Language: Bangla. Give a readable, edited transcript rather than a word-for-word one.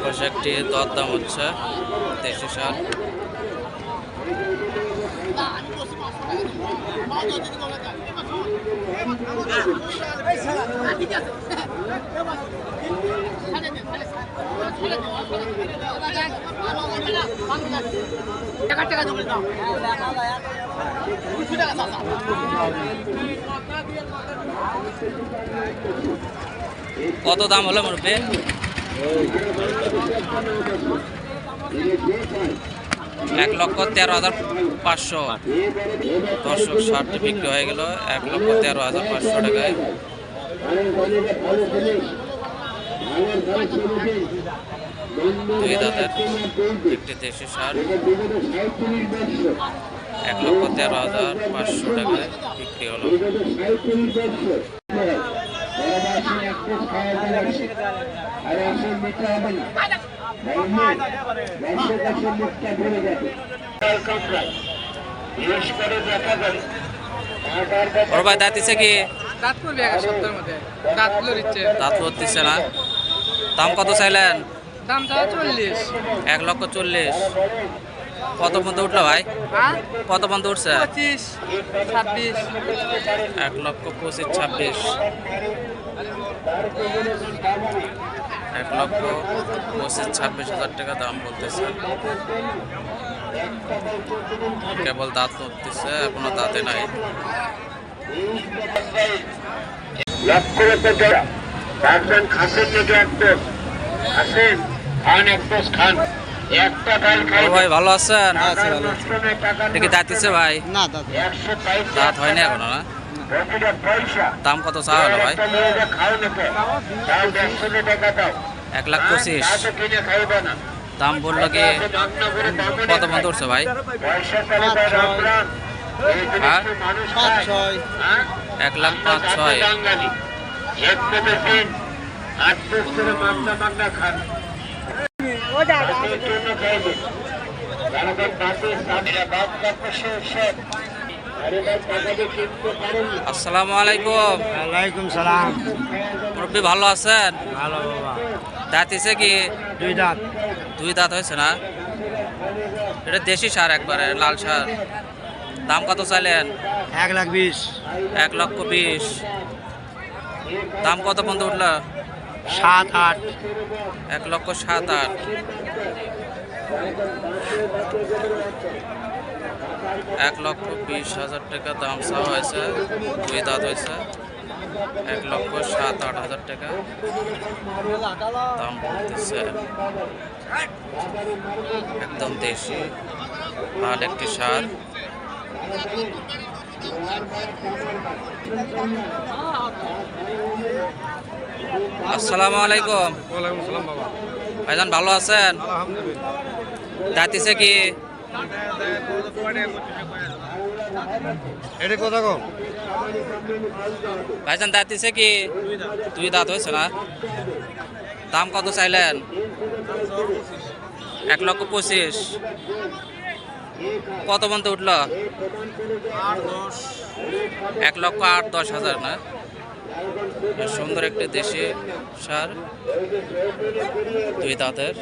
পোশাকটি দরদাম হচ্ছে দেশি সার। কত দাম হলো মুরব্বি? 1,13,500। দর্শক ষাটটি বিক্রি হয়ে গেল 1,13,500 টাকায়। দুই দাঁতের একটি দেশি সার 1,13,500 টাকায় বিক্রি হলো। ওর ভাই দাঁত দিচ্ছে কি? দাঁত করবে এক সপ্তাহের মধ্যে। দাঁত দিচ্ছে না। দাম কত চাইলেন? দাম তো 40। 1,40,000। কত পর্যন্ত উঠলো ভাই? কত পর্যন্ত উঠছে? 25, 26। 1,25,000, 26,000। 1,25,000 টাকা দাম বলতেছে। কেবল দাঁত উঠতেছে, এখনো দাঁতে নাই। ভাই ভালো আছেন? দেখি দাঁত দিচ্ছে ভাই? না দাঁত হয়নি এখনো না? দাম কত চাওয়া হলো ভাই? 1,25,000। দাম বললো কি কত বন্ধ উঠছে ভাই? হ্যাঁ, 1,05,600। আসসালামু আলাইকুম। ওয়ালাইকুম সালাম। মুরব্বি ভালো আছেন? ভালো বাবা। দাঁত দিছে কি? দুই দাঁত। দুই দাঁত হয়েছে না? এটা দেশি সার, একবারে লাল সার। দাম কত চাইলেন? 1,20,000। 1,20,000। দাম কত পর্যন্ত উঠল? 7-8। 1,07,000। 1,20,000 টাকা দাম চাওয়া হয়েছে। দুই দাঁত হয়েছে। 1,07,000-8,000 টাকা দাম বলতেছে। একদম দেশি লাল একটি সার। আসসালামু আলাইকুম। ওয়ালাইকুম সালাম বাবা। ভাইজান ভালো আছেন? দাঁতিছে কি? এটা কত গো? ভাইজান দাঁতিছে কি? দুই দাঁত হয়েছে না? দাম কত চাইলেন? 1,25,000। কত পর্যন্ত উঠল? 1,08,000-10,000 না? বেশ সুন্দর একটি দেশি সার, দুই দাঁতের।